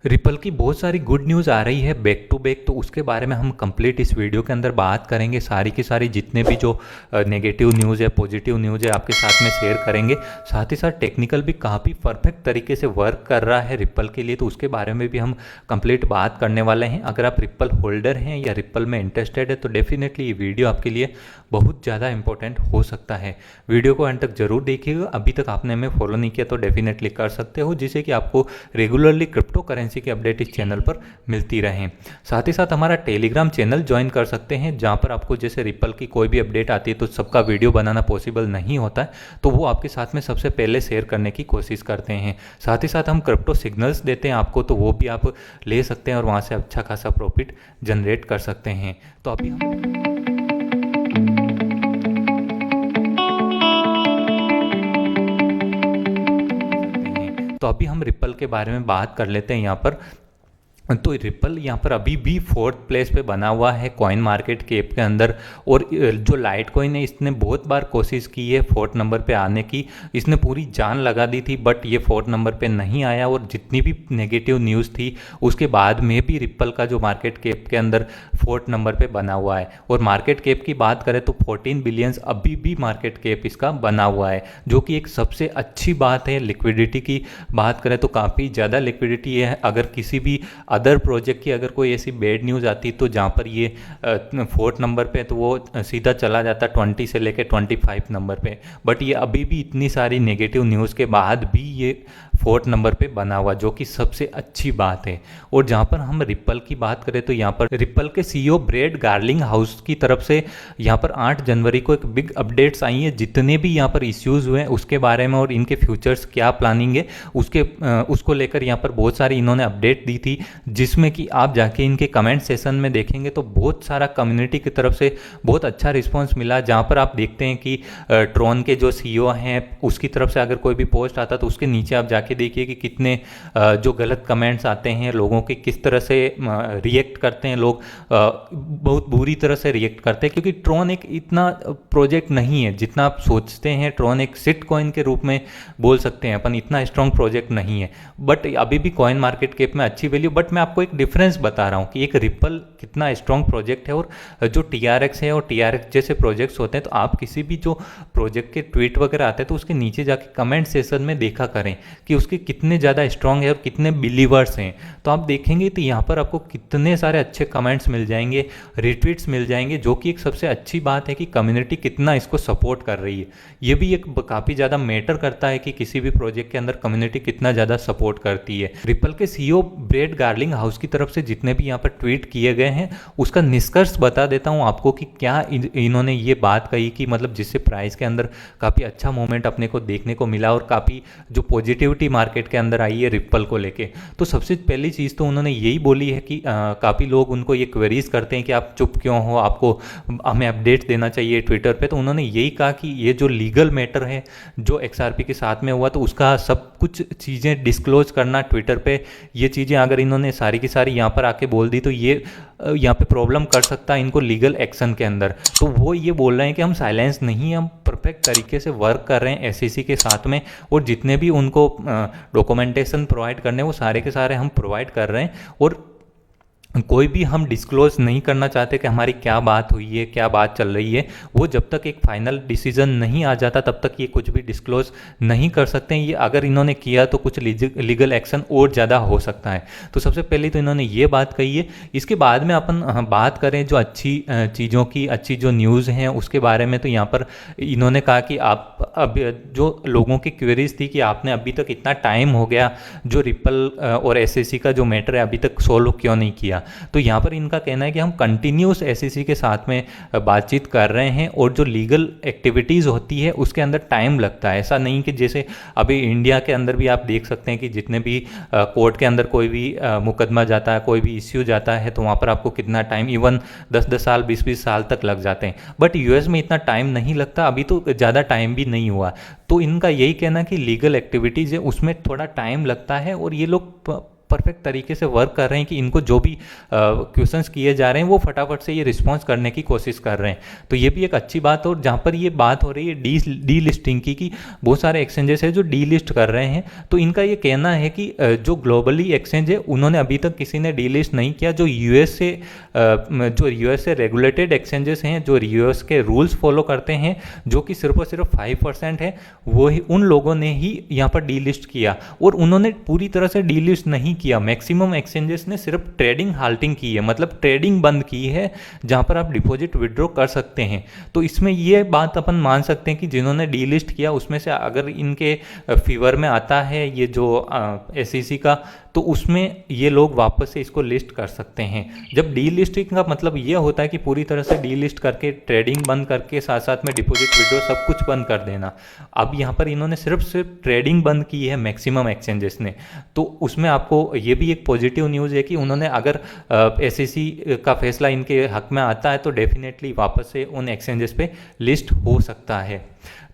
Ripple की बहुत सारी गुड न्यूज़ आ रही है बैक टू बैक, तो उसके बारे में हम कंप्लीट इस वीडियो के अंदर बात करेंगे। सारी की सारी जितने भी जो नेगेटिव न्यूज़ है, पॉजिटिव न्यूज़ है, आपके साथ में शेयर करेंगे। साथ ही साथ टेक्निकल भी काफ़ी परफेक्ट तरीके से वर्क कर रहा है रिपल के लिए, तो उसके बारे में भी हम कंप्लीट बात करने वाले हैं। अगर आप रिपल होल्डर हैं या रिपल में इंटरेस्टेड है तो डेफिनेटली ये वीडियो आपके लिए बहुत ज़्यादा इंपॉर्टेंट हो सकता है। वीडियो को अंत तक जरूर देखिएगा। अभी तक आपने हमें फॉलो नहीं किया तो डेफिनेटली कर सकते हो, जिससे कि आपको रेगुलरली क्रिप्टो करेंसी की अपडेट इस चैनल पर मिलती रहें। साथ ही साथ हमारा टेलीग्राम चैनल ज्वाइन कर सकते हैं, जहां पर आपको जैसे रिपल की कोई भी अपडेट आती है तो सबका वीडियो बनाना पॉसिबल नहीं होता है, तो वो आपके साथ में सबसे पहले शेयर करने की कोशिश करते हैं। साथ ही साथ हम क्रिप्टो सिग्नल्स देते हैं आपको, तो वो भी आप ले सकते हैं और वहां से अच्छा खासा प्रॉफिट जनरेट कर सकते हैं। तो अभी हम रिपल के बारे में बात कर लेते हैं यहाँ पर। तो रिपल यहाँ पर अभी भी फोर्थ प्लेस पे बना हुआ है कॉइन मार्केट कैप के अंदर। और जो लाइट कॉइन है इसने बहुत बार कोशिश की है फोर्थ नंबर पे आने की, इसने पूरी जान लगा दी थी, बट ये फोर्थ नंबर पे नहीं आया। और जितनी भी नेगेटिव न्यूज़ थी उसके बाद में भी रिपल का जो मार्केट कैप के अंदर फोर्थ नंबर पे बना हुआ है। और मार्केट कैप की बात करें तो 14 बिलियंस अभी भी मार्केट कैप इसका बना हुआ है, जो कि एक सबसे अच्छी बात है। लिक्विडिटी की बात करें तो काफ़ी ज़्यादा लिक्विडिटी है। अगर किसी भी अदर प्रोजेक्ट की अगर कोई ऐसी बैड न्यूज़ आती तो जहाँ पर ये फोर्थ नंबर पे, तो वो सीधा चला जाता 20 से लेकर 25 नंबर पे। बट ये अभी भी इतनी सारी नेगेटिव न्यूज़ के बाद भी ये फोर्थ नंबर पे बना हुआ, जो कि सबसे अच्छी बात है। और जहाँ पर हम रिपल की बात करें तो यहाँ पर रिपल के सीईओ ब्रेड गार्लिंग हाउस की तरफ से यहाँ पर 8 जनवरी को एक बिग अपडेट्स आई है। जितने भी यहाँ पर इश्यूज़ हुए हैं उसके बारे में और इनके फ्यूचर्स क्या प्लानिंग है उसको लेकर यहाँ पर बहुत सारी इन्होंने अपडेट दी थी, जिसमें कि आप जाके इनके कमेंट सेशन में देखेंगे तो बहुत सारा कम्युनिटी की तरफ से बहुत अच्छा रिस्पॉन्स मिला। जहाँ पर आप देखते हैं कि ट्रॉन के जो सीईओ हैं उसकी तरफ से अगर कोई भी पोस्ट आता तो उसके नीचे आप जाके देखिए कि कितने जो गलत कमेंट्स आते हैं लोगों के, किस तरह से रिएक्ट करते हैं लोग। बहुत बुरी तरह से रिएक्ट करते हैं, क्योंकि ट्रॉन एक इतना प्रोजेक्ट नहीं है जितना आप सोचते हैं। ट्रॉन एक सिट कॉइन के रूप में बोल सकते हैं अपन, इतना स्ट्रॉन्ग प्रोजेक्ट नहीं है। बट अभी भी कॉइन मार्केट कैप में अच्छी वैल्यू। बट मैं आपको एक डिफरेंस बता रहा हूँ कि एक रिपल कितना स्ट्रॉन्ग प्रोजेक्ट है और जो TRX है और TRX जैसे प्रोजेक्ट्स होते हैं। तो आप किसी भी जो प्रोजेक्ट के ट्वीट वगैरह आते हैं तो उसके नीचे जाके कमेंट सेशन में देखा करें कि उसके कितने ज़्यादा स्ट्रॉन्ग है और कितने बिलीवर्स हैं। तो आप देखेंगे तो यहाँ पर आपको कितने सारे अच्छे कमेंट्स मिल जाएंगे, रिट्वीट्स मिल जाएंगे, जो कि एक सबसे अच्छी बात है कि कम्युनिटी कितना इसको सपोर्ट कर रही है। ये भी एक काफ़ी ज़्यादा मैटर करता है कि किसी भी प्रोजेक्ट के अंदर कम्युनिटी कितना ज़्यादा सपोर्ट करती है। रिपल के सीईओ ब्रेड गार्लिंग हाउस की तरफ से जितने भी यहाँ पर ट्वीट किए गए हैं उसका निष्कर्ष बता देता हूँ आपको कि क्या इन्होंने ये बात कही कि मतलब जिससे प्राइस के अंदर काफ़ी अच्छा मोमेंट अपने को देखने को मिला और काफ़ी जो पॉजिटिविटी मार्केट के अंदर आई है रिपल को लेके। तो सबसे पहली चीज़ तो उन्होंने यही बोली है कि काफ़ी लोग उनको ये क्वेरीज करते हैं कि आप चुप क्यों हो, आपको हमें अपडेट देना चाहिए ट्विटर पे। तो उन्होंने यही कहा कि ये जो लीगल मैटर है जो XRP के साथ में हुआ, तो उसका सब कुछ चीज़ें डिस्क्लोज करना ट्विटर पे, ये चीज़ें अगर इन्होंने सारी की सारी यहाँ पर आके बोल दी तो ये यहाँ पे प्रॉब्लम कर सकता है इनको लीगल एक्शन के अंदर। तो वो ये बोल रहे हैं कि हम साइलेंस नहीं, हम परफेक्ट तरीके से वर्क कर रहे हैं SEC के साथ में, और जितने भी उनको डॉक्यूमेंटेशन प्रोवाइड करने वो सारे के सारे हम प्रोवाइड कर रहे हैं। और कोई भी हम डिस्क्लोज नहीं करना चाहते कि हमारी क्या बात हुई है, क्या बात चल रही है। वो जब तक एक फाइनल डिसीजन नहीं आ जाता तब तक ये कुछ भी डिस्क्लोज नहीं कर सकते हैं। ये अगर इन्होंने किया तो कुछ लीगल एक्शन और ज़्यादा हो सकता है। तो सबसे पहले तो इन्होंने ये बात कही है। इसके बाद में अपन बात करें जो अच्छी चीज़ों की, अच्छी जो न्यूज़ हैं उसके बारे में, तो यहाँ पर इन्होंने कहा कि आप अब जो लोगों की क्वेरीज थी कि आपने अभी तक इतना टाइम हो गया जो रिपल और SEC का जो मैटर है अभी तक सोल्व क्यों नहीं किया। तो यहाँ पर इनका कहना है कि हम कंटिन्यूस SEC के साथ में बातचीत कर रहे हैं, और जो लीगल एक्टिविटीज़ होती है उसके अंदर टाइम लगता है। ऐसा नहीं कि जैसे अभी इंडिया के अंदर भी आप देख सकते हैं कि जितने भी कोर्ट के अंदर कोई भी मुकदमा जाता है, कोई भी इश्यू जाता है, तो वहाँ पर आपको कितना टाइम, इवन 10-10 साल 20-20 साल तक लग जाते हैं। बट US में इतना टाइम नहीं लगता, अभी तो ज़्यादा टाइम भी नहीं हुआ। तो इनका यही कहना है कि लीगल एक्टिविटीज़ है उसमें थोड़ा टाइम लगता है, और ये लोग परफेक्ट तरीके से वर्क कर रहे हैं कि इनको जो भी क्वेश्चंस किए जा रहे हैं वो फटाफट से ये रिस्पॉन्स करने की कोशिश कर रहे हैं। तो ये भी एक अच्छी बात है। और जहाँ पर ये बात हो रही है डी लिस्टिंग की, कि बहुत सारे एक्सचेंजेस है जो डी लिस्ट कर रहे हैं, तो इनका ये कहना है कि जो ग्लोबली एक्सचेंज है उन्होंने अभी तक किसी ने डी लिस्ट नहीं किया। जो यूएस से रेगुलेटेड एक्सचेंजेस हैं, जो यूएस के रूल्स फॉलो करते हैं, जो कि सिर्फ और सिर्फ 5% है, वो ही उन लोगों ने ही यहाँ पर डी लिस्ट किया। और उन्होंने पूरी तरह से डी लिस्ट नहीं किया, मैक्सिमम एक्सचेंजेस ने सिर्फ ट्रेडिंग हाल्टिंग की है, मतलब ट्रेडिंग बंद की है जहाँ पर आप डिपॉजिट विड्रॉ कर सकते हैं। तो इसमें ये बात अपन मान सकते हैं कि जिन्होंने डी लिस्ट किया उसमें से अगर इनके फेवर में आता है ये जो SEC का, तो उसमें ये लोग वापस से इसको लिस्ट कर सकते हैं। जब डी लिस्टिंग का मतलब ये होता है कि पूरी तरह से डी लिस्ट करके ट्रेडिंग बंद करके साथ साथ में डिपॉजिट विड्रॉ सब कुछ बंद कर देना। अब यहाँ पर इन्होंने सिर्फ ट्रेडिंग बंद की है मैक्सिमम एक्सचेंजेस ने, तो उसमें आपको ये भी एक पॉजिटिव न्यूज़ है कि उन्होंने अगर SEC का फैसला इनके हक में आता है तो डेफिनेटली वापस से उन एक्सचेंजेस पे लिस्ट हो सकता है।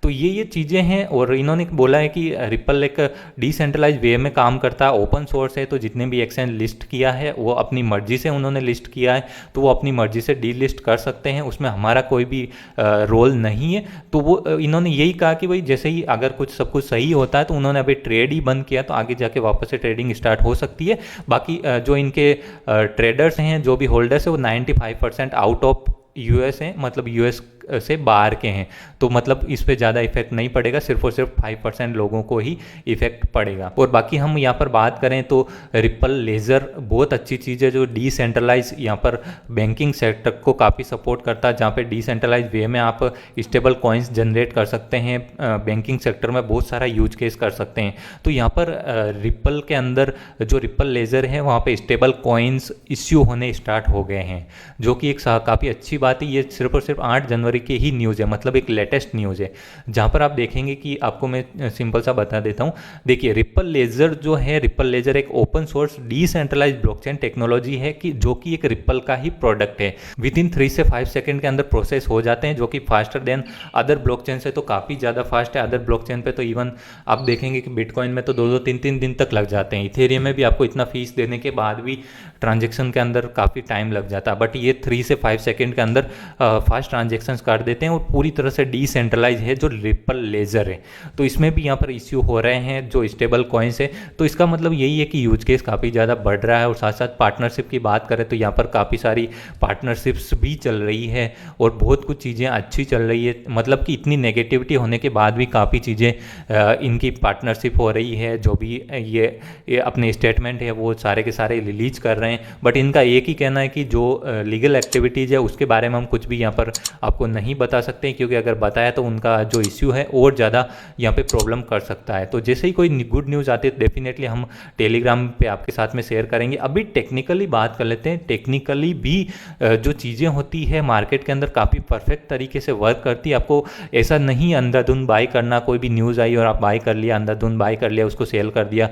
तो ये चीज़ें हैं। और इन्होंने बोला है कि रिपल एक डिसेंट्रलाइज वे में काम करता है, ओपन सोर्स है, तो जितने भी एक्सचेंज लिस्ट किया है वो अपनी मर्जी से उन्होंने लिस्ट किया है, तो वो अपनी मर्जी से डी लिस्ट कर सकते हैं, उसमें हमारा कोई भी रोल नहीं है। तो वो इन्होंने यही कहा कि भाई जैसे ही अगर कुछ सब कुछ सही होता है तो उन्होंने अभी ट्रेड ही बंद किया, तो आगे जाके वापस से ट्रेडिंग स्टार्ट हो सकती है। बाकी जो इनके ट्रेडर्स हैं, जो भी होल्डर्स है, वो 95% आउट ऑफ यूएस हैं, मतलब यूएस से बाहर के हैं, तो मतलब इस पे ज़्यादा इफेक्ट नहीं पड़ेगा, सिर्फ और सिर्फ 5% लोगों को ही इफेक्ट पड़ेगा। और बाकी हम यहाँ पर बात करें तो रिपल लेज़र बहुत अच्छी चीज़ है, जो डिसेंट्रलाइज यहाँ पर बैंकिंग सेक्टर को काफ़ी सपोर्ट करता है, जहाँ पे डिसेंट्रलाइज वे में आप स्टेबल कॉइन्स जनरेट कर सकते हैं, बैंकिंग सेक्टर में बहुत सारा यूज केस कर सकते हैं। तो यहाँ पर रिपल के अंदर जो रिपल लेज़र है वहाँ पे स्टेबल कॉइन्स इश्यू होने स्टार्ट हो गए हैं, जो कि एक काफ़ी अच्छी बात है। ये सिर्फ और सिर्फ 8 जनवरी की ही न्यूज़ है, मतलब एक लेटेस्ट न्यूज़ है, जहाँ पर आप देखेंगे कि आपको मैं सिंपल सा बता देता हूँ। देखिए रिपल लेज़र जो है, रिपल लेज़र एक open source decentralize blockchain technology है कि जो कि एक रिपल का ही प्रोडक्ट है। विद इन 3 से 5 सेकंड के अंदर प्रोसेस हो जाते हैं, जो कि फास्टर देन अदर ब्लॉकचेन से तो काफ़ी ज़्यादा फास्ट है। अदर ब्लॉकचेन पे तो इवन आप देखेंगे कि बिटकॉइन में तो 2-2, 3-3 दिन तक लग जाते हैं। इथेरियम में भी आपको इतना फीस देने के बाद भी ट्रांजेक्शन के अंदर काफ़ी टाइम लग जाता है, बट ये 3 से 5 सेकंड के अंदर फास्ट ट्रांजेक्शन कर देते हैं और पूरी तरह से डिसेंट्रलाइज है जो रिपल लेज़र है। तो इसमें भी यहाँ पर इश्यू हो रहे हैं जो स्टेबल कॉइन्स है, तो इसका मतलब यही है कि यूज केस काफ़ी ज़्यादा बढ़ रहा है। और साथ साथ पार्टनरशिप की बात करें तो यहाँ पर काफ़ी सारी पार्टनरशिप्स भी चल रही है और बहुत कुछ चीज़ें अच्छी चल रही है, मतलब कि इतनी नेगेटिविटी होने के बाद भी काफ़ी चीज़ें इनकी पार्टनरशिप हो रही है। जो भी ये अपने स्टेटमेंट है वो सारे के सारे रिलीज कर रहे हैं, बट इनका एक ही कहना है कि जो लीगल एक्टिविटीज़ है उसके बारे में हम कुछ भी यहाँ पर आपको नहीं बता सकते हैं, क्योंकि अगर बताया तो उनका जो इश्यू है और ज़्यादा यहाँ पे प्रॉब्लम कर सकता है। तो जैसे ही कोई गुड न्यूज़ आती है डेफिनेटली हम टेलीग्राम पे आपके साथ में शेयर करेंगे। अभी टेक्निकली बात कर लेते हैं। टेक्निकली भी जो चीज़ें होती है मार्केट के अंदर काफ़ी परफेक्ट तरीके से वर्क करती है। आपको ऐसा नहीं अंधाधुंध बाई करना, कोई भी न्यूज़ आई और आप बाई कर लिया, अंधाधुंध बाई कर लिया, उसको सेल कर दिया,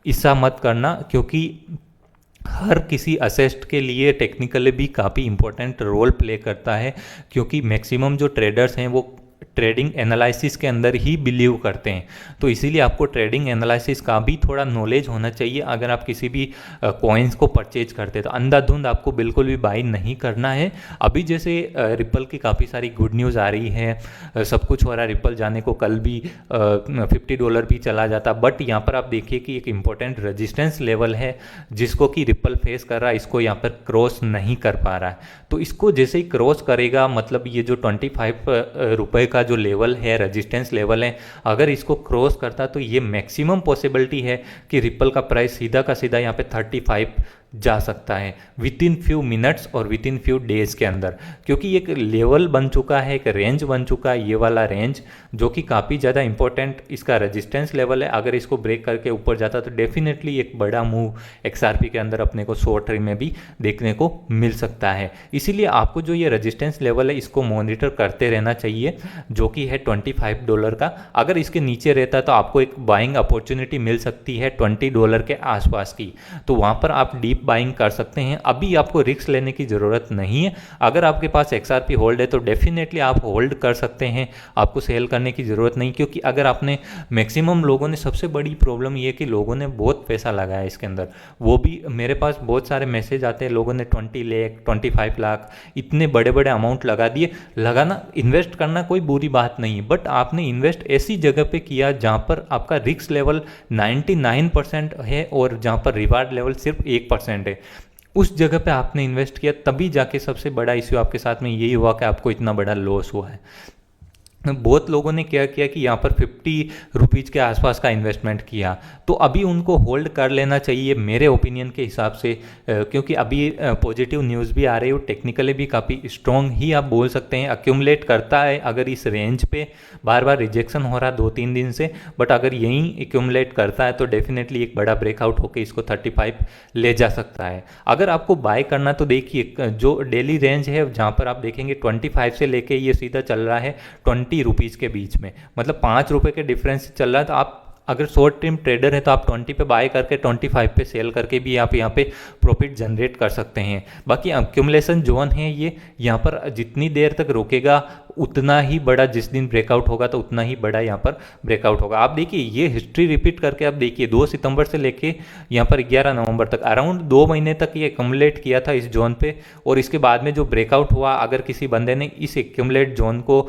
ऐसा मत करना, क्योंकि हर किसी असेस्ट के लिए टेक्निकली भी काफ़ी इंपॉर्टेंट रोल प्ले करता है, क्योंकि मैक्सिमम जो ट्रेडर्स हैं वो ट्रेडिंग एनालिसिस के अंदर ही बिलीव करते हैं। तो इसीलिए आपको ट्रेडिंग एनालिसिस का भी थोड़ा नॉलेज होना चाहिए। अगर आप किसी भी कॉइन्स को परचेज करते हैं तो अंधाधुंध आपको बिल्कुल भी बाई नहीं करना है। अभी जैसे रिपल की काफ़ी सारी गुड न्यूज़ आ रही है, सब कुछ हो रहा है, रिपल जाने को कल भी $50 भी चला जाता, बट यहाँ पर आप देखिए कि एक इम्पोर्टेंट रेजिस्टेंस लेवल है जिसको कि रिपल फेस कर रहा है, इसको यहाँ पर क्रॉस नहीं कर पा रहा है। तो इसको जैसे ही क्रॉस करेगा, मतलब ये जो 25 रुपये का जो लेवल है, रेजिस्टेंस लेवल है, अगर इसको क्रॉस करता तो ये मैक्सिमम पॉसिबिलिटी है कि रिपल का प्राइस सीधा का सीधा यहाँ पे 35 जा सकता है विद इन फ्यू मिनट्स और विद इन फ्यू डेज के अंदर, क्योंकि एक लेवल बन चुका है, एक रेंज बन चुका है, ये वाला रेंज जो कि काफ़ी ज़्यादा इंपॉर्टेंट इसका रेजिस्टेंस लेवल है। अगर इसको ब्रेक करके ऊपर जाता तो डेफिनेटली एक बड़ा मूव XRP के अंदर अपने को शॉर्ट टर्म में भी देखने को मिल सकता है। इसीलिए आपको जो ये रेजिस्टेंस लेवल है इसको मॉनिटर करते रहना चाहिए, जो कि है $25 का। अगर इसके नीचे रहता तो आपको एक बाइंग अपॉर्चुनिटी मिल सकती है $20 के आसपास की, तो वहाँ पर आप डीप बाइंग कर सकते हैं। अभी आपको रिस्क लेने की ज़रूरत नहीं है। अगर आपके पास XRP होल्ड है तो डेफिनेटली आप होल्ड कर सकते हैं, आपको सेल करने की ज़रूरत नहीं। क्योंकि अगर आपने मैक्सिमम लोगों ने, सबसे बड़ी प्रॉब्लम ये कि लोगों ने बहुत पैसा लगाया इसके अंदर, वो भी मेरे पास बहुत सारे मैसेज आते हैं, लोगों ने 20 लाख 25 लाख इतने बड़े बड़े अमाउंट लगा दिए। लगाना, इन्वेस्ट करना कोई बुरी बात नहीं, बट आपने इन्वेस्ट ऐसी जगह पे किया जहाँ पर आपका रिस्क लेवल 99% है और जहाँ पर रिवार्ड लेवल सिर्फ 1% है। उस जगह पे आपने इन्वेस्ट किया, तभी जाके सबसे बड़ा इश्यू आपके साथ में यही हुआ कि आपको इतना बड़ा लॉस हुआ है। बहुत लोगों ने क्या किया कि यहाँ पर 50 रुपीज़ के आसपास का इन्वेस्टमेंट किया, तो अभी उनको होल्ड कर लेना चाहिए मेरे ओपिनियन के हिसाब से। क्योंकि अभी पॉजिटिव न्यूज़ भी आ रही है, टेक्निकली भी काफ़ी स्ट्रॉन्ग ही आप बोल सकते हैं, अक्यूमुलेट करता है। अगर इस रेंज पे बार बार रिजेक्शन हो रहा 2-3 दिन से, बट अगर यहीं एक्यूमुलेट करता है तो डेफिनेटली एक बड़ा ब्रेकआउट होकर इसको 35 ले जा सकता है। अगर आपको बाय करना तो देखिए, जो डेली रेंज है जहाँ पर आप देखेंगे 25 से लेके ये सीधा चल रहा है 20 रुपीज़ के बीच में, मतलब 5 रुपये के डिफरेंस चल रहा है। तो आप अगर शॉर्ट टर्म ट्रेडर है तो आप 20 पे बाय करके 25 पे सेल करके भी आप यहाँ पे प्रॉफिट जनरेट कर सकते हैं। बाकी अक्यूमुलेशन जोन है ये, यहाँ पर जितनी देर तक रोकेगा उतना ही बड़ा, जिस दिन ब्रेकआउट होगा तो उतना ही बड़ा यहाँ पर ब्रेकआउट होगा। आप देखिए ये हिस्ट्री रिपीट करके आप देखिए 2 सितंबर से लेके यहाँ पर 11 नवंबर तक अराउंड 2 महीने तक ये एक्यूमुलेट किया था इस जोन पे, और इसके बाद में जो ब्रेकआउट हुआ, अगर किसी बंदे ने इस एक्यूमुलेट जोन को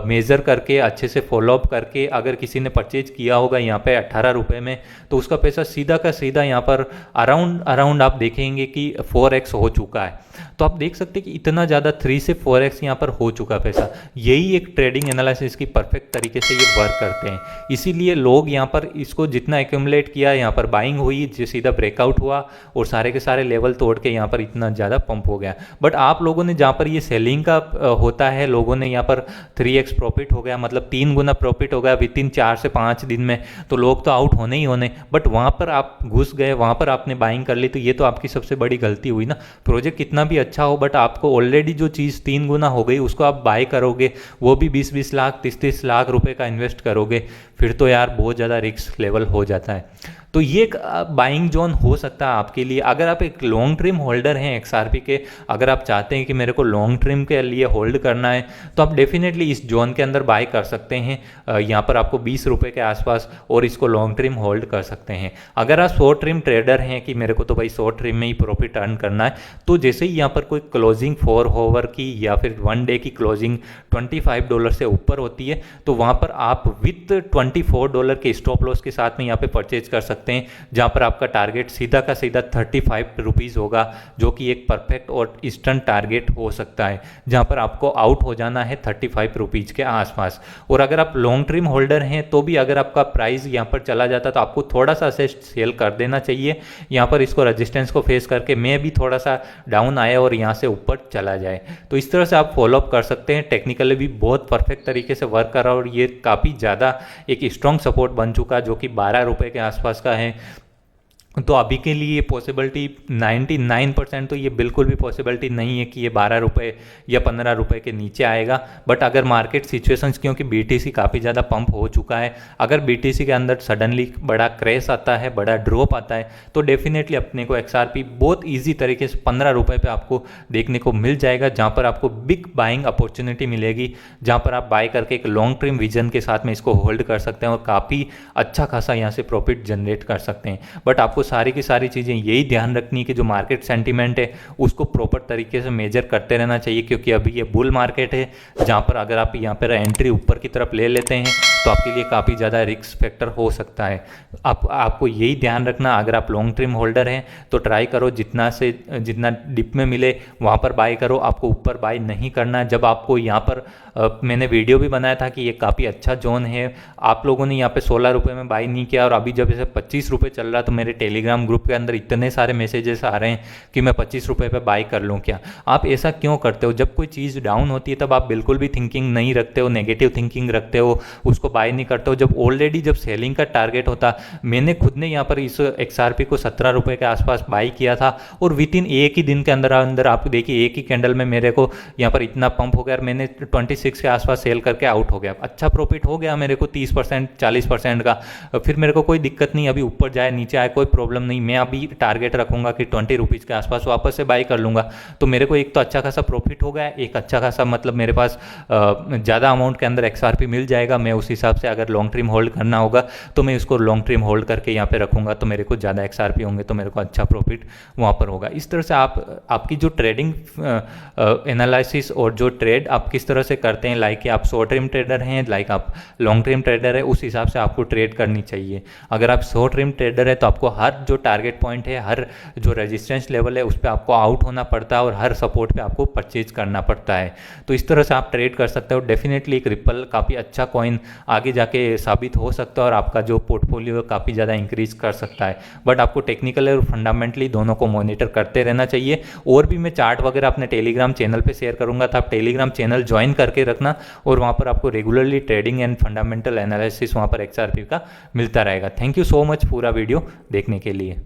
मेज़र करके अच्छे से फॉलोअप करके अगर किसी ने परचेज किया होगा यहाँ पे 18 रुपये में, तो उसका पैसा सीधा का सीधा यहाँ पर अराउंड आप देखेंगे कि 4x हो चुका है। तो आप देख सकते हैं कि इतना ज़्यादा 3 से 4x यहाँ पर हो चुका पैसा। यही एक ट्रेडिंग एनालिसिस की परफेक्ट तरीके से ये वर्क करते हैं। इसीलिए लोग यहाँ पर इसको जितना एक्यूमुलेट किया, यहाँ पर बाइंग हुई, जो सीधा ब्रेकआउट हुआ और सारे के सारे लेवल तोड़ के यहाँ पर इतना ज़्यादा पंप हो गया। बट आप लोगों ने जहाँ पर ये सेलिंग का होता है, लोगों ने यहाँ पर 3x प्रॉफिट हो गया, मतलब 3 गुना प्रॉफिट हो गया विद इन 4 से 5 दिन में, तो लोग तो आउट होने ही होने। बट वहाँ पर आप घुस गए, वहाँ पर आपने बाइंग कर ली, तो ये तो आपकी सबसे बड़ी गलती हुई ना। प्रोजेक्ट कितना भी अच्छा हो, बट आपको ऑलरेडी जो चीज़ 3 गुना हो गई उसको आप बाय करोगे, वो भी 20-20 लाख 30-30 लाख रुपए का इन्वेस्ट करोगे, फिर तो यार बहुत ज़्यादा रिस्क लेवल हो जाता है। तो ये एक बाइंग जोन हो सकता है आपके लिए। अगर आप एक लॉन्ग टर्म होल्डर हैं XRP के, अगर आप चाहते हैं कि मेरे को लॉन्ग टर्म के लिए होल्ड करना है, तो आप डेफिनेटली इस जोन के अंदर बाय कर सकते हैं। यहाँ पर आपको 20 रुपये के आसपास, और इसको लॉन्ग टर्म होल्ड कर सकते हैं। अगर आप शॉर्ट टर्म ट्रेडर हैं कि मेरे को तो भाई शॉर्ट टर्म में ही प्रॉफिट अर्न करना है, तो जैसे ही यहाँ पर कोई क्लोजिंग 4 आवर की या फिर 1 डे की क्लोजिंग $25 से ऊपर होती है, तो वहाँ पर आप विथ $24 के स्टॉप लॉस के साथ में यहाँ पे परचेज कर सकते हैं, जहाँ पर आपका टारगेट सीधा का सीधा 35 रुपीज़ होगा, जो कि एक परफेक्ट और इंस्टेंट टारगेट हो सकता है, जहाँ पर आपको आउट हो जाना है 35 रुपीज़ के आसपास। और अगर आप लॉन्ग टर्म होल्डर हैं तो भी अगर आपका प्राइस यहाँ पर चला जाता तो आपको थोड़ा सा से सेल कर देना चाहिए। यहाँ पर इसको रेजिस्टेंस को फेस करके मैं भी थोड़ा सा डाउन आया और यहाँ से ऊपर चला जाए, तो इस तरह से आप फॉलोअप कर सकते हैं। टेक्निकली भी बहुत परफेक्ट तरीके से वर्क कर रहा है, और ये काफ़ी ज़्यादा एक स्ट्रॉन्ग सपोर्ट बन चुका, जो कि 12 रुपये के आसपास का है। तो अभी के लिए पॉसिबिलिटी 99% तो ये बिल्कुल भी पॉसिबिलिटी नहीं है कि ये 12 रुपये या 15 रुपये के नीचे आएगा। बट अगर मार्केट सिचुएशंस, क्योंकि BTC काफ़ी ज़्यादा पंप हो चुका है, अगर BTC के अंदर सडनली बड़ा क्रैश आता है, बड़ा ड्रॉप आता है, तो डेफिनेटली अपने को XRP बहुत ईजी तरीके से 15 रुपये पे आपको देखने को मिल जाएगा, जहाँ पर आपको बिग बाइंग अपॉर्चुनिटी मिलेगी, जहाँ पर आप बाय करके एक लॉन्ग टर्म विजन के साथ में इसको होल्ड कर सकते हैं और काफ़ी अच्छा खासा यहाँ से प्रॉफिट जनरेट कर सकते हैं। बट आपको सारी की सारी चीज़ें यही ध्यान रखनी है कि जो मार्केट सेंटीमेंट है उसको प्रॉपर तरीके से मेजर करते रहना चाहिए, क्योंकि अभी ये बुल मार्केट है, जहाँ पर अगर आप यहाँ पर एंट्री ऊपर की तरफ ले लेते हैं तो आपके लिए काफ़ी ज़्यादा रिस्क फैक्टर हो सकता है। आपको यही ध्यान रखना, अगर आप लॉन्ग टर्म होल्डर हैं तो ट्राई करो जितना डिप में मिले वहाँ पर बाय करो, आपको ऊपर बाय नहीं करना। जब आपको यहाँ पर मैंने वीडियो भी बनाया था कि ये काफ़ी अच्छा जोन है, आप लोगों ने यहाँ पे 16 रुपये में बाय नहीं किया, और अभी जब इसे 25 रुपये चल रहा, तो मेरे टेलीग्राम ग्रुप के अंदर इतने सारे मैसेजेस आ रहे हैं कि मैं 25 रुपये पे बाय कर लूँ क्या। आप ऐसा क्यों करते हो? जब कोई चीज़ डाउन होती है तब आप बिल्कुल भी थिंकिंग नहीं रखते हो, नेगेटिव थिंकिंग रखते हो, उसको बाय नहीं करते हो जब ऑलरेडी जब सेलिंग का टारगेट होता। मैंने खुद ने यहाँ पर इस XRP को 17 रुपये के आसपास बाई किया था और विद इन एक ही दिन के अंदर अंदर आप देखिए एक ही कैंडल में मेरे को यहाँ पर इतना पंप हो गया और मैंने 26 के आसपास सेल करके आउट हो गया। अच्छा प्रॉफिट हो गया मेरे को 30% 40% का। फिर मेरे को कोई दिक्कत नहीं, अभी ऊपर जाए नीचे आए कोई प्रॉब्लम नहीं, मैं अभी टारगेट रखूंगा कि 20 रुपीज़ के आसपास वापस से बाई कर लूँगा। तो मेरे को एक तो अच्छा खासा प्रॉफिट हो गया, एक अच्छा खासा मतलब मेरे पास ज़्यादा अमाउंट के अंदर XRP मिल जाएगा। मैं उस हिसाब से अगर लॉन्ग टर्म होल्ड करना होगा तो मैं इसको लॉन्ग टर्म होल्ड करके यहाँ पे रखूँगा, तो मेरे को ज़्यादा XRP होंगे तो मेरे को अच्छा प्रॉफिट वहाँ पर होगा। इस तरह से आपकी जो ट्रेडिंग एनालिसिस और जो ट्रेड आप किस तरह से करते हैं, लाइक आप शॉर्ट टर्म ट्रेडर हैं, लाइक आप लॉन्ग टर्म ट्रेडर है, उस हिसाब से आपको ट्रेड करनी चाहिए। अगर आप शॉर्ट टर्म ट्रेडर है तो आपको हर जो टारगेट पॉइंट है, हर जो रेजिस्टेंस लेवल है उस पर आपको आउट होना पड़ता है और हर सपोर्ट पे आपको परचेज करना पड़ता है। तो इस तरह से आप ट्रेड कर सकते हो। डेफिनेटली एक रिपल काफ़ी अच्छा कॉइन आगे जाके साबित हो सकता है और आपका जो पोर्टफोलियो काफ़ी ज़्यादा इंक्रीज कर सकता है। बट आपको टेक्निकल और फंडामेंटली दोनों को मॉनिटर करते रहना चाहिए। और भी मैं चार्ट वगैरह अपने टेलीग्राम चैनल पे शेयर करूंगा, तो आप टेलीग्राम चैनल ज्वाइन करके रखना और वहाँ पर आपको regularly trading and fundamental analysis वहाँ पर XRP का मिलता रहेगा। थैंक यू सो मच पूरा वीडियो देखने के लिए।